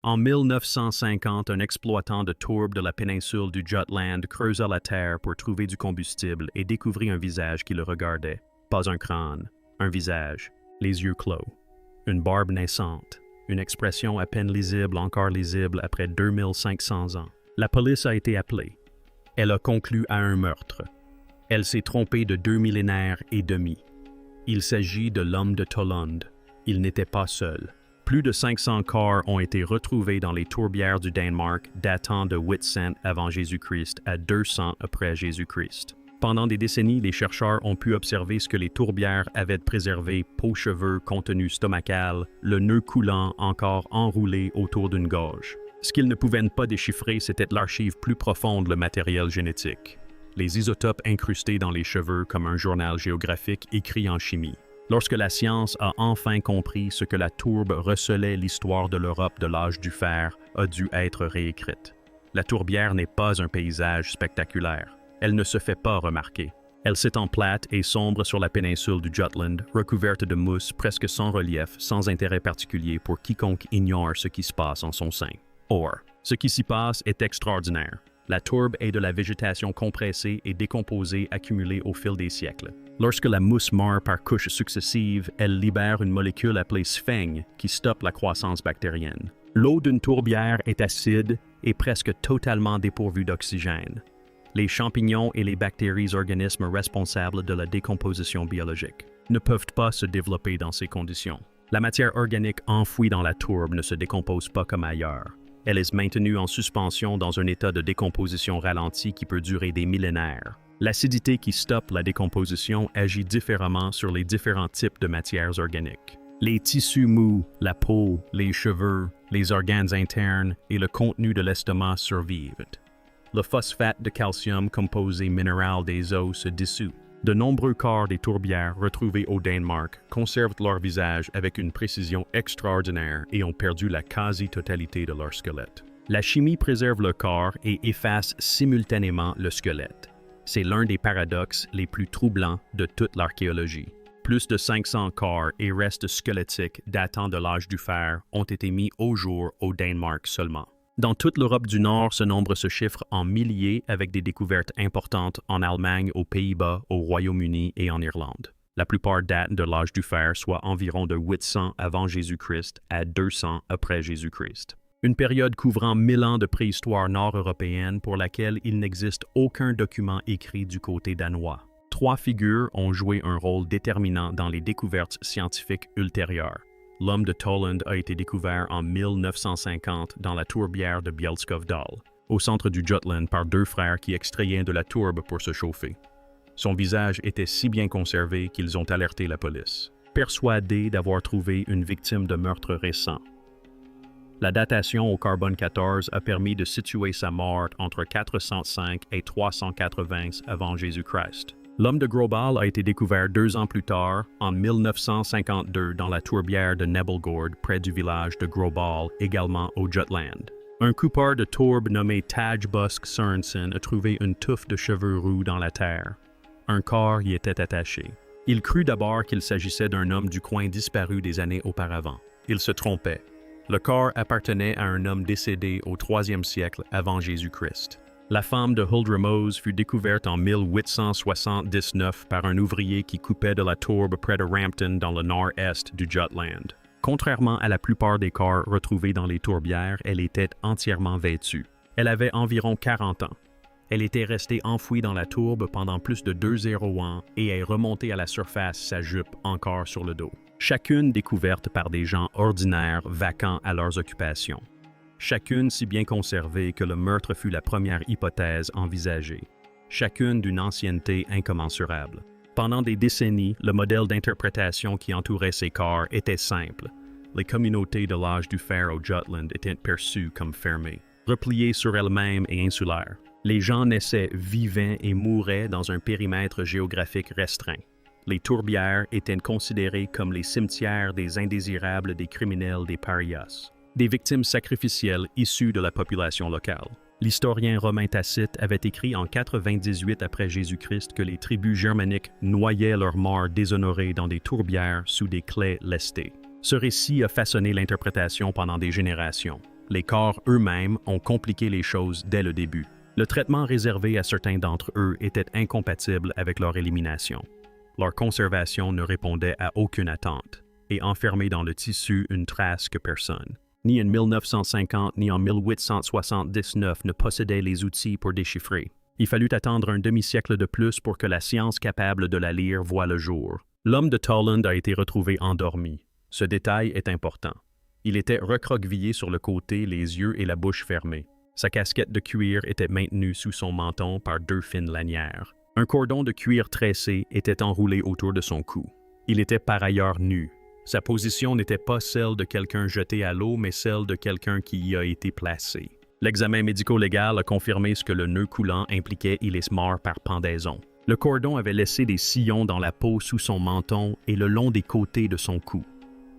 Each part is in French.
En 1950, un exploitant de tourbe de la péninsule du Jutland creusa la terre pour trouver du combustible et découvrit un visage qui le regardait. Pas un crâne, un visage, les yeux clos, une barbe naissante, une expression à peine lisible, encore lisible après 2500 ans. La police a été appelée. Elle a conclu à un meurtre. Elle s'est trompée de 2 millénaires et demi. Il s'agit de l'homme de Tollund. Il n'était pas seul. Plus de 500 corps ont été retrouvés dans les tourbières du Danemark datant de 800 avant Jésus-Christ à 200 après Jésus-Christ. Pendant des décennies, les chercheurs ont pu observer ce que les tourbières avaient préservé: peau, cheveux, contenu stomacal, le nœud coulant encore enroulé autour d'une gorge. Ce qu'ils ne pouvaient pas déchiffrer, c'était l'archive plus profonde, le matériel génétique. Les isotopes incrustés dans les cheveux comme un journal géographique écrit en chimie. Lorsque la science a enfin compris ce que la tourbe recelait, l'histoire de l'Europe de l'âge du fer a dû être réécrite. La tourbière n'est pas un paysage spectaculaire. Elle ne se fait pas remarquer. Elle s'étend plate et sombre sur la péninsule du Jutland, recouverte de mousse, presque sans relief, sans intérêt particulier pour quiconque ignore ce qui se passe en son sein. Or, ce qui s'y passe est extraordinaire. La tourbe est de la végétation compressée et décomposée accumulée au fil des siècles. Lorsque la mousse meurt par couches successives, elle libère une molécule appelée sphène qui stoppe la croissance bactérienne. L'eau d'une tourbière est acide et presque totalement dépourvue d'oxygène. Les champignons et les bactéries, organismes responsables de la décomposition biologique, ne peuvent pas se développer dans ces conditions. La matière organique enfouie dans la tourbe ne se décompose pas comme ailleurs. Elle est maintenue en suspension dans un état de décomposition ralentie qui peut durer des millénaires. L'acidité qui stoppe la décomposition agit différemment sur les différents types de matières organiques. Les tissus mous, la peau, les cheveux, les organes internes et le contenu de l'estomac survivent. Le phosphate de calcium, composé minéral des os, se dissout. De nombreux corps des tourbières retrouvés au Danemark conservent leur visage avec une précision extraordinaire et ont perdu la quasi-totalité de leur squelette. La chimie préserve le corps et efface simultanément le squelette. C'est l'un des paradoxes les plus troublants de toute l'archéologie. Plus de 500 corps et restes squelettiques datant de l'âge du fer ont été mis au jour au Danemark seulement. Dans toute l'Europe du Nord, ce nombre se chiffre en milliers avec des découvertes importantes en Allemagne, aux Pays-Bas, au Royaume-Uni et en Irlande. La plupart datent de l'âge du fer, soit environ de 800 avant Jésus-Christ à 200 après Jésus-Christ. Une période couvrant 1000 ans de préhistoire nord-européenne pour laquelle il n'existe aucun document écrit du côté danois. 3 figures ont joué un rôle déterminant dans les découvertes scientifiques ultérieures. L'homme de Tollund a été découvert en 1950 dans la tourbière de Bjelskovdal, au centre du Jutland, par 2 frères qui extrayaient de la tourbe pour se chauffer. Son visage était si bien conservé qu'ils ont alerté la police, persuadés d'avoir trouvé une victime de meurtre récent. La datation au carbone 14 a permis de situer sa mort entre 405 et 380 avant Jésus-Christ. L'homme de Grobal a été découvert 2 ans plus tard, en 1952, dans la tourbière de Nebelgård, près du village de Grobal, également au Jutland. Un coupeur de tourbe nommé Taj Busk Sørensen a trouvé une touffe de cheveux roux dans la terre. Un corps y était attaché. Il crut d'abord qu'il s'agissait d'un homme du coin disparu des années auparavant. Il se trompait. Le corps appartenait à un homme décédé au 3e siècle avant Jésus-Christ. La femme de Huldremose fut découverte en 1879 par un ouvrier qui coupait de la tourbe près de Rampton dans le nord-est du Jutland. Contrairement à la plupart des corps retrouvés dans les tourbières, elle était entièrement vêtue. Elle avait environ 40 ans. Elle était restée enfouie dans la tourbe pendant plus de 2 ans et est remontée à la surface, sa jupe encore sur le dos. Chacune découverte par des gens ordinaires vacants à leurs occupations. Chacune si bien conservée que le meurtre fut la première hypothèse envisagée. Chacune d'une ancienneté incommensurable. Pendant des décennies, le modèle d'interprétation qui entourait ces corps était simple. Les communautés de l'âge du fer au Jutland étaient perçues comme fermées, repliées sur elles-mêmes et insulaires. Les gens naissaient vivants et mouraient dans un périmètre géographique restreint. Les tourbières étaient considérées comme les cimetières des indésirables, des criminels, des parias. Des victimes sacrificielles issues de la population locale. L'historien romain Tacite avait écrit en 98 après Jésus-Christ que les tribus germaniques noyaient leurs morts déshonorés dans des tourbières sous des claies lestées. Ce récit a façonné l'interprétation pendant des générations. Les corps eux-mêmes ont compliqué les choses dès le début. Le traitement réservé à certains d'entre eux était incompatible avec leur élimination. Leur conservation ne répondait à aucune attente et enfermait dans le tissu une trace que personne, ni en 1950 ni en 1879, ne possédait les outils pour déchiffrer. Il fallut attendre un demi-siècle de plus pour que la science capable de la lire voie le jour. L'homme de Toland a été retrouvé endormi. Ce détail est important. Il était recroquevillé sur le côté, les yeux et la bouche fermés. Sa casquette de cuir était maintenue sous son menton par 2 fines lanières. Un cordon de cuir tressé était enroulé autour de son cou. Il était par ailleurs nu. Sa position n'était pas celle de quelqu'un jeté à l'eau, mais celle de quelqu'un qui y a été placé. L'examen médico-légal a confirmé ce que le nœud coulant impliquait, il est mort par pendaison. Le cordon avait laissé des sillons dans la peau sous son menton et le long des côtés de son cou.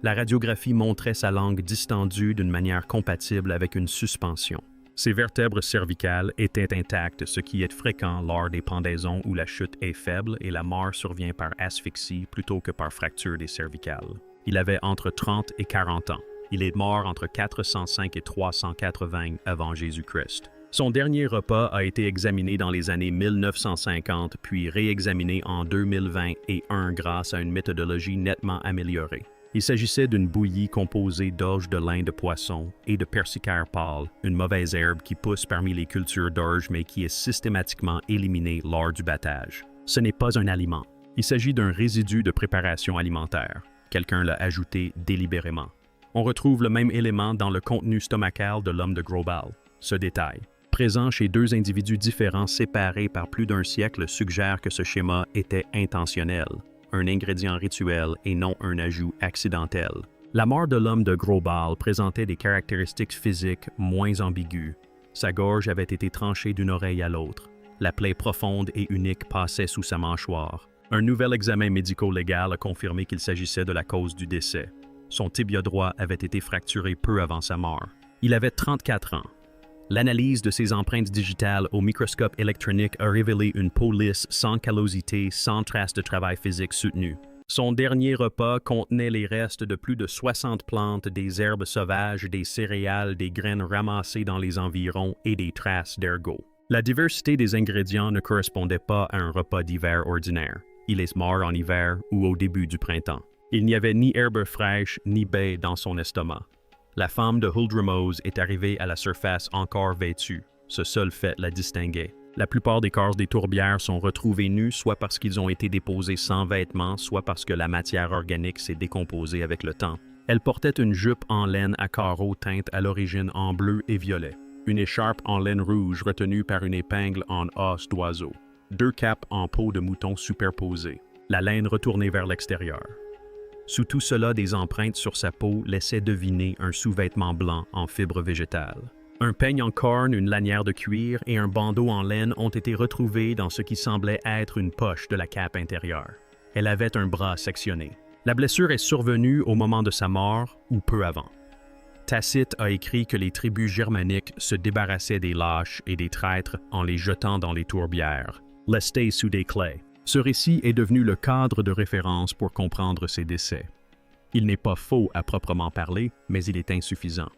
La radiographie montrait sa langue distendue d'une manière compatible avec une suspension. Ses vertèbres cervicales étaient intactes, ce qui est fréquent lors des pendaisons où la chute est faible et la mort survient par asphyxie plutôt que par fracture des cervicales. Il avait entre 30 et 40 ans. Il est mort entre 405 et 380 avant Jésus-Christ. Son dernier repas a été examiné dans les années 1950 puis réexaminé en 2021 grâce à une méthodologie nettement améliorée. Il s'agissait d'une bouillie composée d'orge de lin de poisson et de persicaire pâle, une mauvaise herbe qui pousse parmi les cultures d'orge mais qui est systématiquement éliminée lors du battage. Ce n'est pas un aliment. Il s'agit d'un résidu de préparation alimentaire. Quelqu'un l'a ajouté délibérément. On retrouve le même élément dans le contenu stomacal de l'homme de Grobal. Ce détail, présent chez 2 individus différents séparés par plus d'1 siècle, suggère que ce schéma était intentionnel, un ingrédient rituel et non un ajout accidentel. La mort de l'homme de Grobal présentait des caractéristiques physiques moins ambiguës. Sa gorge avait été tranchée d'une oreille à l'autre. La plaie profonde et unique passait sous sa mâchoire. Un nouvel examen médico-légal a confirmé qu'il s'agissait de la cause du décès. Son tibia droit avait été fracturé peu avant sa mort. Il avait 34 ans. L'analyse de ses empreintes digitales au microscope électronique a révélé une peau lisse, sans callosité, sans trace de travail physique soutenu. Son dernier repas contenait les restes de plus de 60 plantes, des herbes sauvages, des céréales, des graines ramassées dans les environs et des traces d'ergot. La diversité des ingrédients ne correspondait pas à un repas d'hiver ordinaire. Il est mort en hiver ou au début du printemps. Il n'y avait ni herbes fraîches ni baies dans son estomac. La femme de Huldremose est arrivée à la surface encore vêtue. Ce seul fait la distinguait. La plupart des corps des tourbières sont retrouvés nus, soit parce qu'ils ont été déposés sans vêtements, soit parce que la matière organique s'est décomposée avec le temps. Elle portait une jupe en laine à carreaux teinte à l'origine en bleu et violet, une écharpe en laine rouge retenue par une épingle en os d'oiseau, 2 capes en peau de mouton superposées, la laine retournée vers l'extérieur. Sous tout cela, des empreintes sur sa peau laissaient deviner un sous-vêtement blanc en fibres végétales. Un peigne en corne, une lanière de cuir et un bandeau en laine ont été retrouvés dans ce qui semblait être une poche de la cape intérieure. Elle avait un bras sectionné. La blessure est survenue au moment de sa mort ou peu avant. Tacite a écrit que les tribus germaniques se débarrassaient des lâches et des traîtres en les jetant dans les tourbières, lestés sous des claies. Ce récit est devenu le cadre de référence pour comprendre ses décès. Il n'est pas faux à proprement parler, mais il est insuffisant.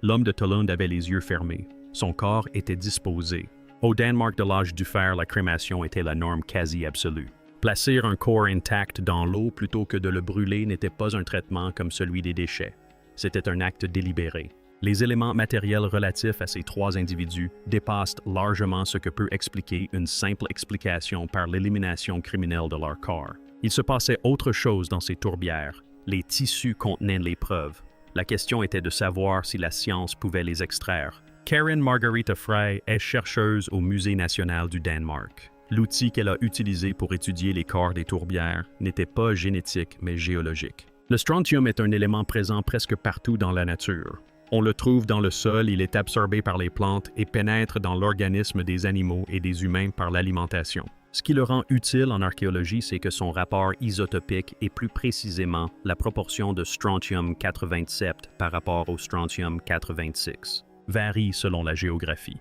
L'homme de Toland avait les yeux fermés. Son corps était disposé. Au Danemark de l'âge du fer, la crémation était la norme quasi absolue. Placer un corps intact dans l'eau plutôt que de le brûler n'était pas un traitement comme celui des déchets. C'était un acte délibéré. Les éléments matériels relatifs à ces 3 individus dépassent largement ce que peut expliquer une simple explication par l'élimination criminelle de leur corps. Il se passait autre chose dans ces tourbières. Les tissus contenaient les preuves. La question était de savoir si la science pouvait les extraire. Karen Margarita Frey est chercheuse au Musée national du Danemark. L'outil qu'elle a utilisé pour étudier les corps des tourbières n'était pas génétique mais géologique. Le strontium est un élément présent presque partout dans la nature. On le trouve dans le sol, il est absorbé par les plantes et pénètre dans l'organisme des animaux et des humains par l'alimentation. Ce qui le rend utile en archéologie, c'est que son rapport isotopique et plus précisément la proportion de strontium 427 par rapport au strontium 426 varie selon la géographie.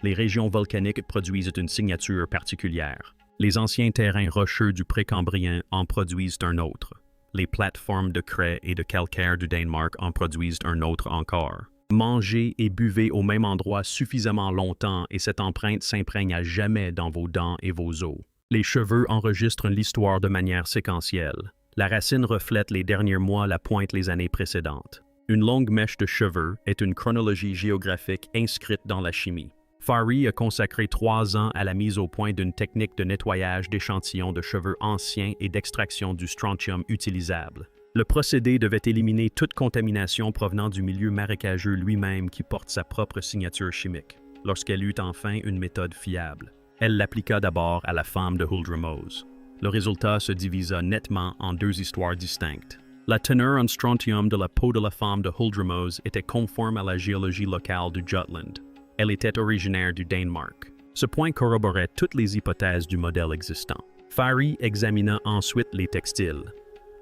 Les régions volcaniques produisent une signature particulière. Les anciens terrains rocheux du Précambrien en produisent un autre. Les plateformes de craie et de calcaire du Danemark en produisent un autre encore. Mangez et buvez au même endroit suffisamment longtemps et cette empreinte s'imprègne à jamais dans vos dents et vos os. Les cheveux enregistrent l'histoire de manière séquentielle. La racine reflète les derniers mois, la pointe les années précédentes. Une longue mèche de cheveux est une chronologie géographique inscrite dans la chimie. Farey a consacré 3 ans à la mise au point d'une technique de nettoyage d'échantillons de cheveux anciens et d'extraction du strontium utilisable. Le procédé devait éliminer toute contamination provenant du milieu marécageux lui-même qui porte sa propre signature chimique, lorsqu'elle eut enfin une méthode fiable. Elle l'appliqua d'abord à la femme de Huldremose. Le résultat se divisa nettement en 2 histoires distinctes. La teneur en strontium de la peau de la femme de Huldremose était conforme à la géologie locale du Jutland. Elle était originaire du Danemark. Ce point corroborait toutes les hypothèses du modèle existant. Farey examina ensuite les textiles.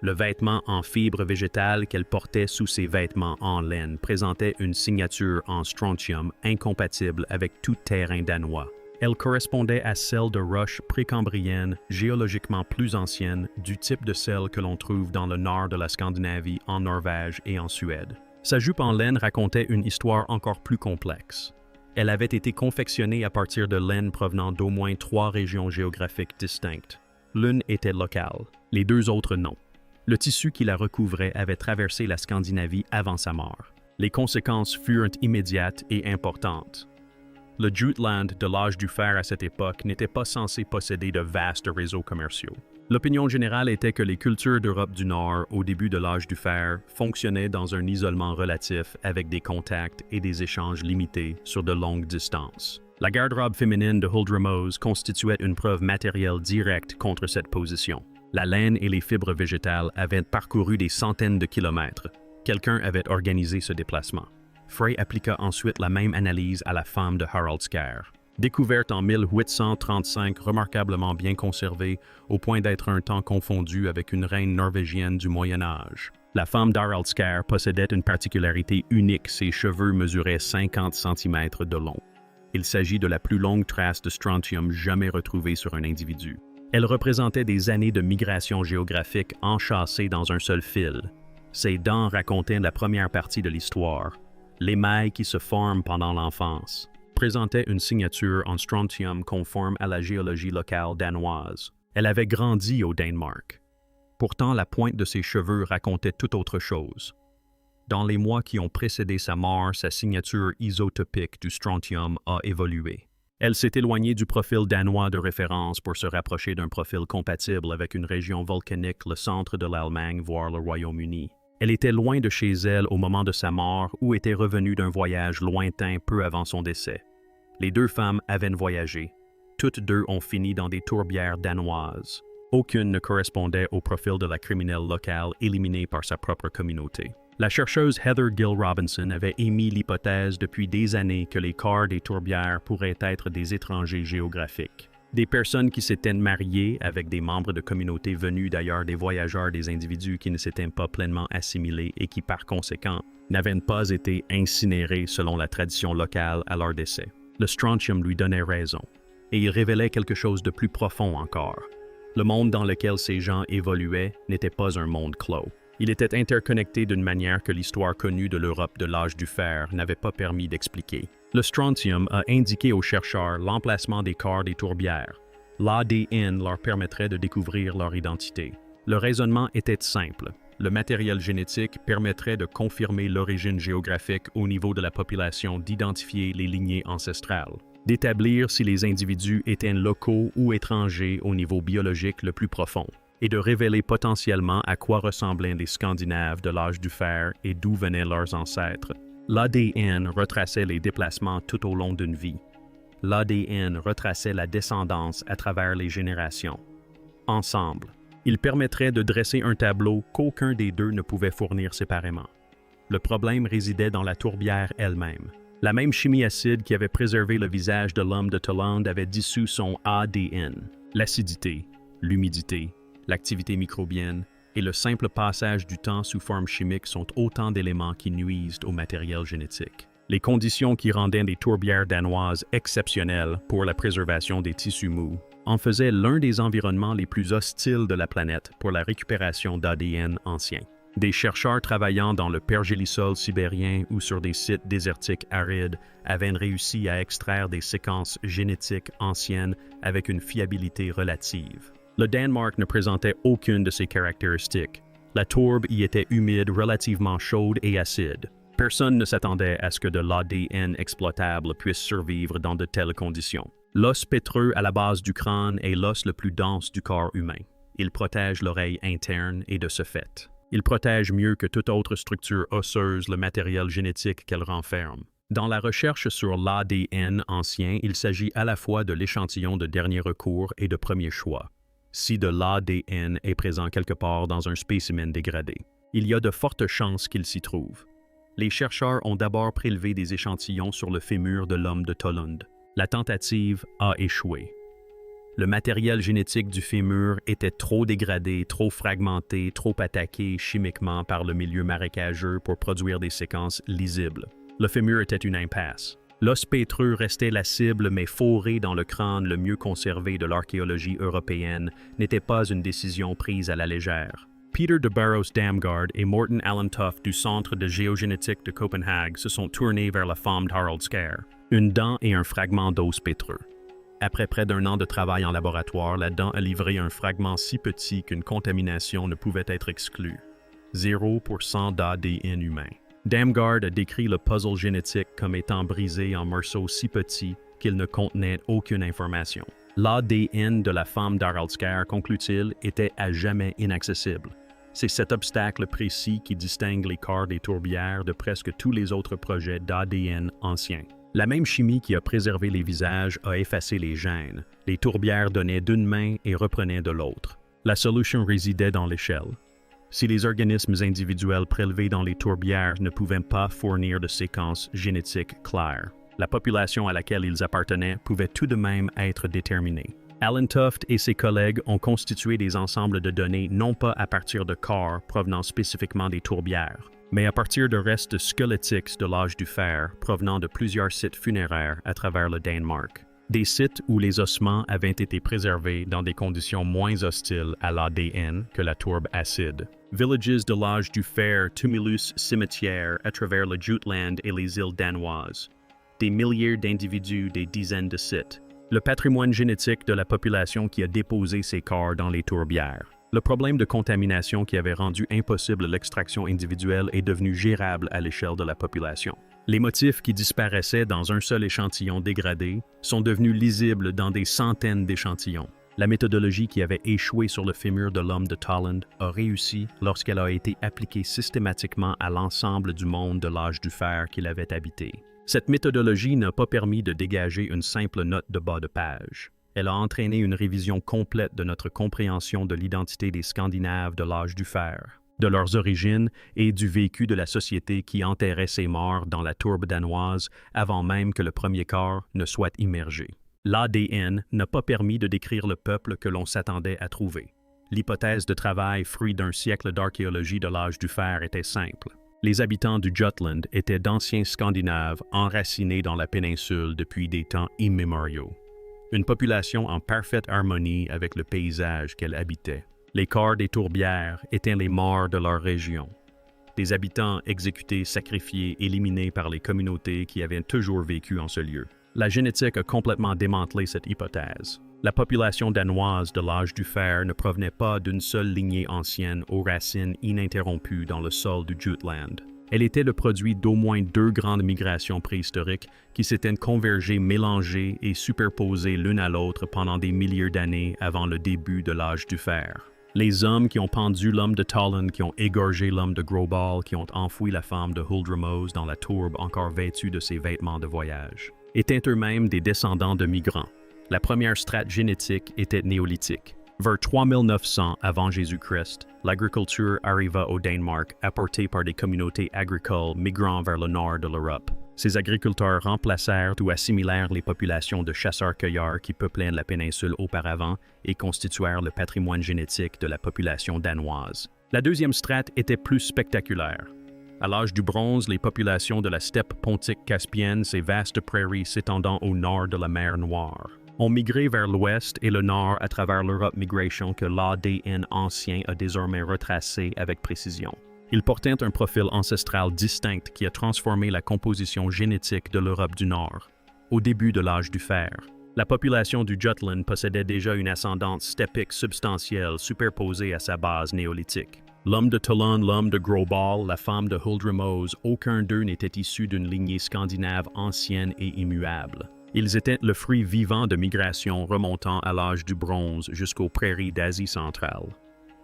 Le vêtement en fibre végétale qu'elle portait sous ses vêtements en laine présentait une signature en strontium incompatible avec tout terrain danois. Elle correspondait à celle de roches précambriennes géologiquement plus anciennes du type de celles que l'on trouve dans le nord de la Scandinavie, en Norvège et en Suède. Sa jupe en laine racontait une histoire encore plus complexe. Elle avait été confectionnée à partir de laine provenant d'au moins 3 régions géographiques distinctes. L'une était locale, les 2 autres non. Le tissu qui la recouvrait avait traversé la Scandinavie avant sa mort. Les conséquences furent immédiates et importantes. Le Jutland de l'âge du fer à cette époque n'était pas censé posséder de vastes réseaux commerciaux. L'opinion générale était que les cultures d'Europe du Nord, au début de l'âge du fer, fonctionnaient dans un isolement relatif avec des contacts et des échanges limités sur de longues distances. La garde-robe féminine de Huldremose constituait une preuve matérielle directe contre cette position. La laine et les fibres végétales avaient parcouru des centaines de kilomètres. Quelqu'un avait organisé ce déplacement. Frey appliqua ensuite la même analyse à la femme de Haraldskær. Découverte en 1835, remarquablement bien conservée, au point d'être un temps confondu avec une reine norvégienne du Moyen Âge. La femme d'Haraldskær possédait une particularité unique, ses cheveux mesuraient 50 cm de long. Il s'agit de la plus longue trace de strontium jamais retrouvée sur un individu. Elle représentait des années de migration géographique enchâssées dans un seul fil. Ses dents racontaient la première partie de l'histoire. L'émail qui se forme pendant l'enfance présentait une signature en strontium conforme à la géologie locale danoise. Elle avait grandi au Danemark. Pourtant, la pointe de ses cheveux racontait tout autre chose. Dans les mois qui ont précédé sa mort, sa signature isotopique du strontium a évolué. Elle s'est éloignée du profil danois de référence pour se rapprocher d'un profil compatible avec une région volcanique, le centre de l'Allemagne, voire le Royaume-Uni. Elle était loin de chez elle au moment de sa mort ou était revenue d'un voyage lointain peu avant son décès. Les 2 femmes avaient voyagé. Toutes 2 ont fini dans des tourbières danoises. Aucune ne correspondait au profil de la criminelle locale éliminée par sa propre communauté. La chercheuse Heather Gill Robinson avait émis l'hypothèse depuis des années que les corps des tourbières pourraient être des étrangers géographiques. Des personnes qui s'étaient mariées avec des membres de communautés venus d'ailleurs, des voyageurs, des individus qui ne s'étaient pas pleinement assimilés et qui par conséquent n'avaient pas été incinérés selon la tradition locale à leur décès. Le strontium lui donnait raison, et il révélait quelque chose de plus profond encore. Le monde dans lequel ces gens évoluaient n'était pas un monde clos. Il était interconnecté d'une manière que l'histoire connue de l'Europe de l'âge du fer n'avait pas permis d'expliquer. Le strontium a indiqué aux chercheurs l'emplacement des corps des tourbières. L'ADN leur permettrait de découvrir leur identité. Le raisonnement était simple. Le matériel génétique permettrait de confirmer l'origine géographique au niveau de la population, d'identifier les lignées ancestrales, d'établir si les individus étaient locaux ou étrangers au niveau biologique le plus profond, et de révéler potentiellement à quoi ressemblaient les Scandinaves de l'âge du fer et d'où venaient leurs ancêtres. L'ADN retraçait les déplacements tout au long d'une vie. L'ADN retraçait la descendance à travers les générations. Ensemble, ils permettraient de dresser un tableau qu'aucun des 2 ne pouvait fournir séparément. Le problème résidait dans la tourbière elle-même. La même chimie acide qui avait préservé le visage de l'homme de Tollund avait dissous son ADN. L'acidité, l'humidité, l'activité microbienne et le simple passage du temps sous forme chimique sont autant d'éléments qui nuisent au matériel génétique. Les conditions qui rendaient les tourbières danoises exceptionnelles pour la préservation des tissus mous en faisaient l'un des environnements les plus hostiles de la planète pour la récupération d'ADN ancien. Des chercheurs travaillant dans le pergélisol sibérien ou sur des sites désertiques arides avaient réussi à extraire des séquences génétiques anciennes avec une fiabilité relative. Le Danemark ne présentait aucune de ces caractéristiques. La tourbe y était humide, relativement chaude et acide. Personne ne s'attendait à ce que de l'ADN exploitable puisse survivre dans de telles conditions. L'os pétreux à la base du crâne est l'os le plus dense du corps humain. Il protège l'oreille interne et de ce fait, il protège mieux que toute autre structure osseuse le matériel génétique qu'elle renferme. Dans la recherche sur l'ADN ancien, il s'agit à la fois de l'échantillon de dernier recours et de premier choix. Si de l'ADN est présent quelque part dans un spécimen dégradé, il y a de fortes chances qu'il s'y trouve. Les chercheurs ont d'abord prélevé des échantillons sur le fémur de l'homme de Tollund. La tentative a échoué. Le matériel génétique du fémur était trop dégradé, trop fragmenté, trop attaqué chimiquement par le milieu marécageux pour produire des séquences lisibles. Le fémur était une impasse. L'os pétreux restait la cible, mais fourré dans le crâne le mieux conservé de l'archéologie européenne n'était pas une décision prise à la légère. Peter de Barros Damgaard et Morten Allentoft du Centre de géogénétique de Copenhague se sont tournés vers la femme d'Harald Skær, une dent et un fragment d'os pétreux. Après près d'un an de travail en laboratoire, la dent a livré un fragment si petit qu'une contamination ne pouvait être exclue. 0% d'ADN humain. Damgaard a décrit le puzzle génétique comme étant brisé en morceaux si petits qu'il ne contenait aucune information. L'ADN de la femme d'Harald Skær, conclut-il, était à jamais inaccessible. C'est cet obstacle précis qui distingue les corps des tourbières de presque tous les autres projets d'ADN anciens. La même chimie qui a préservé les visages a effacé les gènes. Les tourbières donnaient d'une main et reprenaient de l'autre. La solution résidait dans l'échelle. Si les organismes individuels prélevés dans les tourbières ne pouvaient pas fournir de séquences génétiques claires, la population à laquelle ils appartenaient pouvait tout de même être déterminée. Allentoft et ses collègues ont constitué des ensembles de données non pas à partir de corps provenant spécifiquement des tourbières, mais à partir de restes squelettiques de l'âge du fer provenant de plusieurs sites funéraires à travers le Danemark. Des sites où les ossements avaient été préservés dans des conditions moins hostiles à l'ADN que la tourbe acide. Villages de l'âge du fer, tumulus, cimetières à travers le Jutland et les îles danoises. Des milliers d'individus, des dizaines de sites. Le patrimoine génétique de la population qui a déposé ses corps dans les tourbières. Le problème de contamination qui avait rendu impossible l'extraction individuelle est devenu gérable à l'échelle de la population. Les motifs qui disparaissaient dans un seul échantillon dégradé sont devenus lisibles dans des centaines d'échantillons. La méthodologie qui avait échoué sur le fémur de l'homme de Tollund a réussi lorsqu'elle a été appliquée systématiquement à l'ensemble du monde de l'âge du fer qu'il avait habité. Cette méthodologie n'a pas permis de dégager une simple note de bas de page. Elle a entraîné une révision complète de notre compréhension de l'identité des Scandinaves de l'âge du fer, de leurs origines et du vécu de la société qui enterrait ses morts dans la tourbe danoise avant même que le premier corps ne soit immergé. L'ADN n'a pas permis de décrire le peuple que l'on s'attendait à trouver. L'hypothèse de travail, fruit d'un siècle d'archéologie de l'âge du fer, était simple. Les habitants du Jutland étaient d'anciens Scandinaves enracinés dans la péninsule depuis des temps immémoriaux. Une population en parfaite harmonie avec le paysage qu'elle habitait. Les corps des tourbières étaient les morts de leur région. Des habitants exécutés, sacrifiés, éliminés par les communautés qui avaient toujours vécu en ce lieu. La génétique a complètement démantelé cette hypothèse. La population danoise de l'âge du fer ne provenait pas d'une seule lignée ancienne aux racines ininterrompues dans le sol du Jutland. Elle était le produit d'au moins 2 grandes migrations préhistoriques qui s'étaient convergées, mélangées et superposées l'une à l'autre pendant des milliers d'années avant le début de l'âge du fer. Les hommes qui ont pendu l'homme de Tollund, qui ont égorgé l'homme de Grobal, qui ont enfoui la femme de Huldremose dans la tourbe encore vêtue de ses vêtements de voyage, étaient eux-mêmes des descendants de migrants. La première strate génétique était néolithique. Vers 3900 avant Jésus-Christ, l'agriculture arriva au Danemark, apportée par des communautés agricoles migrant vers le nord de l'Europe. Ces agriculteurs remplacèrent ou assimilèrent les populations de chasseurs-cueilleurs qui peuplaient la péninsule auparavant et constituèrent le patrimoine génétique de la population danoise. La deuxième strate était plus spectaculaire. À l'âge du bronze, les populations de la steppe pontique caspienne, ces vastes prairies s'étendant au nord de la mer Noire, ont migré vers l'ouest et le nord à travers l'Europe Migration que l'ADN ancien a désormais retracé avec précision. Ils portaient un profil ancestral distinct qui a transformé la composition génétique de l'Europe du Nord. Au début de l'âge du fer, la population du Jutland possédait déjà une ascendance steppique substantielle superposée à sa base néolithique. L'homme de Tollund, l'homme de Grobal, la femme de Huldremose, aucun d'eux n'était issu d'une lignée scandinave ancienne et immuable. Ils étaient le fruit vivant de migrations remontant à l'âge du bronze jusqu'aux prairies d'Asie centrale.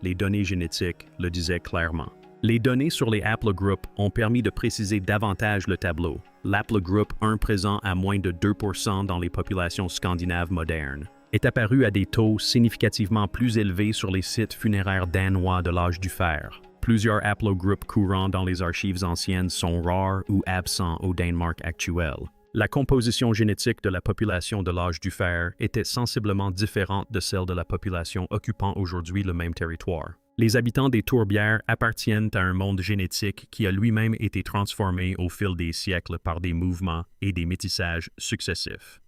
Les données génétiques le disaient clairement. Les données sur les haplogroups ont permis de préciser davantage le tableau. L'haplogroupe 1 présent à moins de 2% dans les populations scandinaves modernes est apparu à des taux significativement plus élevés sur les sites funéraires danois de l'âge du fer. Plusieurs haplogroupes courants dans les archives anciennes sont rares ou absents au Danemark actuel. La composition génétique de la population de l'âge du fer était sensiblement différente de celle de la population occupant aujourd'hui le même territoire. Les habitants des tourbières appartiennent à un monde génétique qui a lui-même été transformé au fil des siècles par des mouvements et des métissages successifs.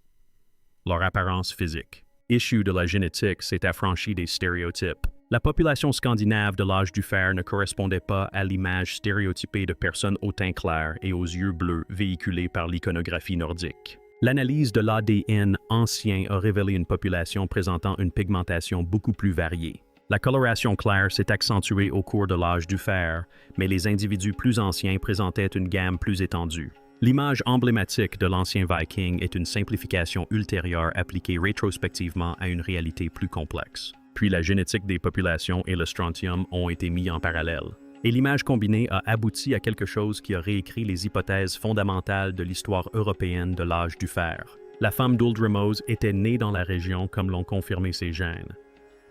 Leur apparence physique, issue de la génétique, s'est affranchie des stéréotypes. La population scandinave de l'âge du fer ne correspondait pas à l'image stéréotypée de personnes au teint clair et aux yeux bleus véhiculée par l'iconographie nordique. L'analyse de l'ADN ancien a révélé une population présentant une pigmentation beaucoup plus variée. La coloration claire s'est accentuée au cours de l'âge du fer, mais les individus plus anciens présentaient une gamme plus étendue. L'image emblématique de l'ancien Viking est une simplification ultérieure appliquée rétrospectivement à une réalité plus complexe. Puis la génétique des populations et le strontium ont été mis en parallèle. Et l'image combinée a abouti à quelque chose qui a réécrit les hypothèses fondamentales de l'histoire européenne de l'âge du fer. La femme d'Huldremose était née dans la région comme l'ont confirmé ses gènes.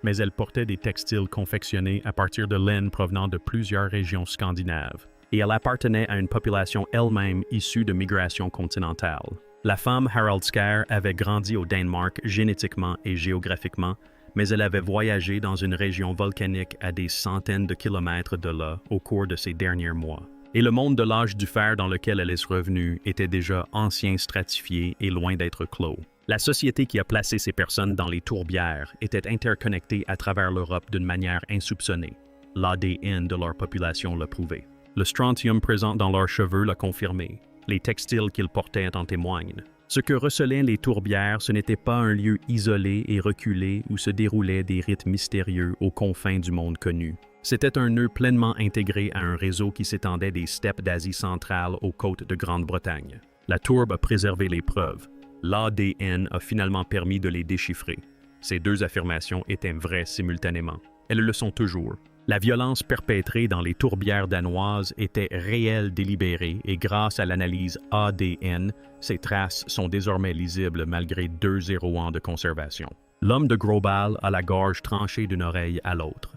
Mais elle portait des textiles confectionnés à partir de laine provenant de plusieurs régions scandinaves, et elle appartenait à une population elle-même issue de migration continentale. La femme Haraldskær avait grandi au Danemark génétiquement et géographiquement, mais elle avait voyagé dans une région volcanique à des centaines de kilomètres de là au cours de ces derniers mois. Et le monde de l'âge du fer dans lequel elle est revenue était déjà ancien, stratifié et loin d'être clos. La société qui a placé ces personnes dans les tourbières était interconnectée à travers l'Europe d'une manière insoupçonnée. L'ADN de leur population l'a prouvé. Le strontium présent dans leurs cheveux l'a confirmé. Les textiles qu'ils portaient en témoignent. Ce que recelaient les tourbières, ce n'était pas un lieu isolé et reculé où se déroulaient des rites mystérieux aux confins du monde connu. C'était un nœud pleinement intégré à un réseau qui s'étendait des steppes d'Asie centrale aux côtes de Grande-Bretagne. La tourbe a préservé les preuves. L'ADN a finalement permis de les déchiffrer. Ces deux affirmations étaient vraies simultanément. Elles le sont toujours. La violence perpétrée dans les tourbières danoises était réelle, délibérée, et grâce à l'analyse ADN, ces traces sont désormais lisibles malgré 2 ans de conservation. L'homme de Grobal a la gorge tranchée d'une oreille à l'autre.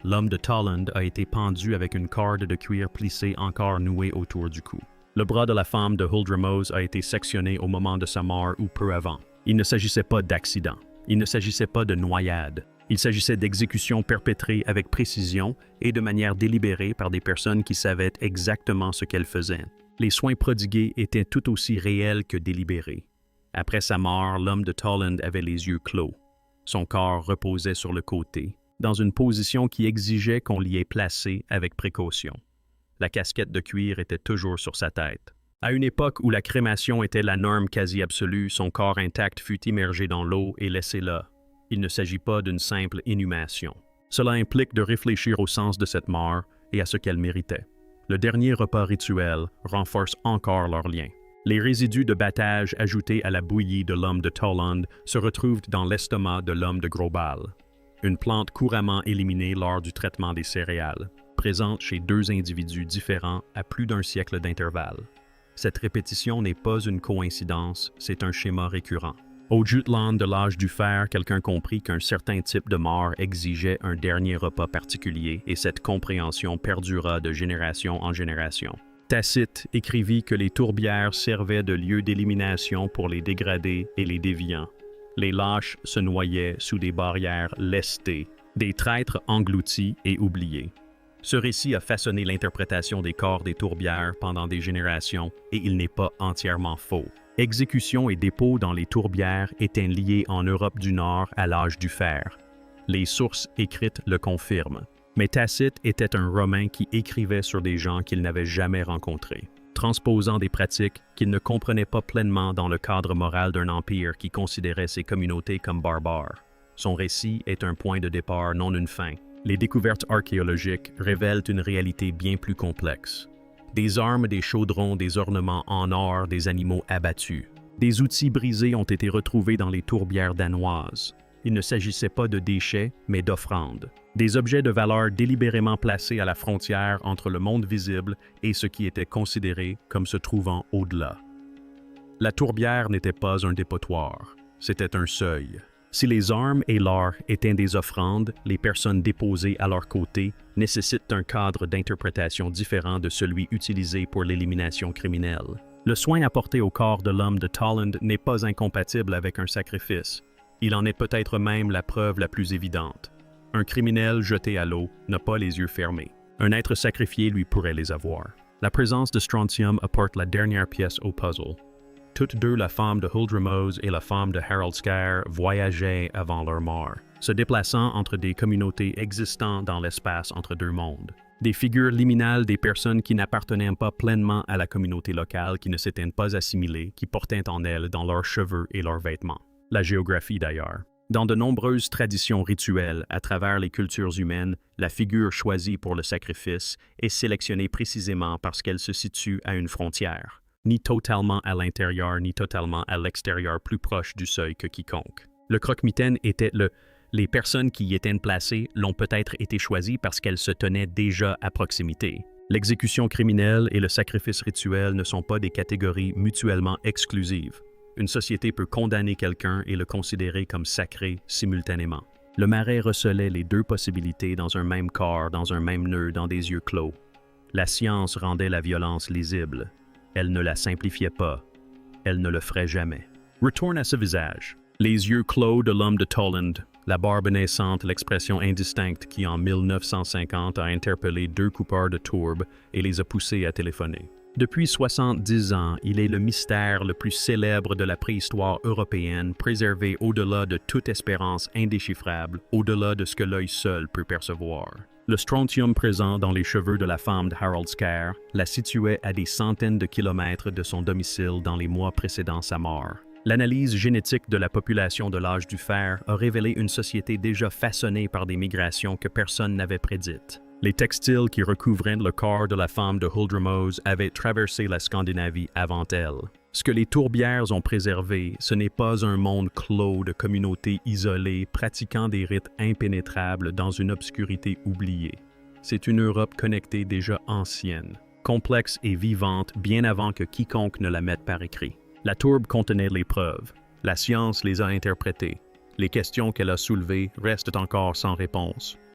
L'homme de Tollund a été pendu avec une corde de cuir plissée encore nouée autour du cou. Le bras de la femme de Huldremose a été sectionné au moment de sa mort ou peu avant. Il ne s'agissait pas d'accident. Il ne s'agissait pas de noyade. Il s'agissait d'exécutions perpétrées avec précision et de manière délibérée par des personnes qui savaient exactement ce qu'elles faisaient. Les soins prodigués étaient tout aussi réels que délibérés. Après sa mort, l'homme de Tollund avait les yeux clos. Son corps reposait sur le côté, dans une position qui exigeait qu'on l'y ait placé avec précaution. La casquette de cuir était toujours sur sa tête. À une époque où la crémation était la norme quasi absolue, son corps intact fut immergé dans l'eau et laissé là. Il ne s'agit pas d'une simple inhumation. Cela implique de réfléchir au sens de cette mort et à ce qu'elle méritait. Le dernier repas rituel renforce encore leur lien. Les résidus de battage ajoutés à la bouillie de l'homme de Tollund se retrouvent dans l'estomac de l'homme de Grobal, une plante couramment éliminée lors du traitement des céréales, présente chez deux individus différents à plus d'un siècle d'intervalle. Cette répétition n'est pas une coïncidence, c'est un schéma récurrent. Au Jutland de l'âge du fer, quelqu'un comprit qu'un certain type de mort exigeait un dernier repas particulier et cette compréhension perdura de génération en génération. Tacite écrivit que les tourbières servaient de lieu d'élimination pour les dégradés et les déviants. Les lâches se noyaient sous des barrières lestées, des traîtres engloutis et oubliés. Ce récit a façonné l'interprétation des corps des tourbières pendant des générations et il n'est pas entièrement faux. Exécution et dépôt dans les tourbières étaient liés en Europe du Nord à l'âge du fer. Les sources écrites le confirment. Mais Tacite était un Romain qui écrivait sur des gens qu'il n'avait jamais rencontrés, transposant des pratiques qu'il ne comprenait pas pleinement dans le cadre moral d'un empire qui considérait ses communautés comme barbares. Son récit est un point de départ, non une fin. Les découvertes archéologiques révèlent une réalité bien plus complexe. Des armes, des chaudrons, des ornements en or, des animaux abattus. Des outils brisés ont été retrouvés dans les tourbières danoises. Il ne s'agissait pas de déchets, mais d'offrandes. Des objets de valeur délibérément placés à la frontière entre le monde visible et ce qui était considéré comme se trouvant au-delà. La tourbière n'était pas un dépotoir, c'était un seuil. Si les armes et l'or étaient des offrandes, les personnes déposées à leur côté nécessitent un cadre d'interprétation différent de celui utilisé pour l'élimination criminelle. Le soin apporté au corps de l'homme de Tolland n'est pas incompatible avec un sacrifice. Il en est peut-être même la preuve la plus évidente. Un criminel jeté à l'eau n'a pas les yeux fermés. Un être sacrifié lui pourrait les avoir. La présence de strontium apporte la dernière pièce au puzzle. Toutes deux, la femme de Huldremose et la femme de Harold Scare, voyageaient avant leur mort, se déplaçant entre des communautés existant dans l'espace entre deux mondes. Des figures liminales des personnes qui n'appartenaient pas pleinement à la communauté locale, qui ne s'étaient pas assimilées, qui portaient en elles dans leurs cheveux et leurs vêtements. La géographie d'ailleurs. Dans de nombreuses traditions rituelles à travers les cultures humaines, la figure choisie pour le sacrifice est sélectionnée précisément parce qu'elle se situe à une frontière, ni totalement à l'intérieur ni totalement à l'extérieur, plus proche du seuil que quiconque. Le croque-mitaine était les personnes qui y étaient placées l'ont peut-être été choisies parce qu'elles se tenaient déjà à proximité. L'exécution criminelle et le sacrifice rituel ne sont pas des catégories mutuellement exclusives. Une société peut condamner quelqu'un et le considérer comme sacré simultanément. Le marais recelait les deux possibilités dans un même corps, dans un même nœud, dans des yeux clos. La science rendait la violence lisible. Elle ne la simplifiait pas. Elle ne le ferait jamais. Retourne à ce visage. Les yeux clos de l'homme de Tolland, la barbe naissante, l'expression indistincte qui en 1950 a interpellé deux coupeurs de tourbe et les a poussés à téléphoner. Depuis 70 ans, il est le mystère le plus célèbre de la préhistoire européenne, préservé au-delà de toute espérance indéchiffrable, au-delà de ce que l'œil seul peut percevoir. Le strontium présent dans les cheveux de la femme de Harold Scare la situait à des centaines de kilomètres de son domicile dans les mois précédant sa mort. L'analyse génétique de la population de l'âge du fer a révélé une société déjà façonnée par des migrations que personne n'avait prédites. Les textiles qui recouvraient le corps de la femme de Huldremose avaient traversé la Scandinavie avant elle. Ce que les tourbières ont préservé, ce n'est pas un monde clos de communautés isolées pratiquant des rites impénétrables dans une obscurité oubliée. C'est une Europe connectée déjà ancienne, complexe et vivante bien avant que quiconque ne la mette par écrit. La tourbe contenait les preuves. La science les a interprétées. Les questions qu'elle a soulevées restent encore sans réponse.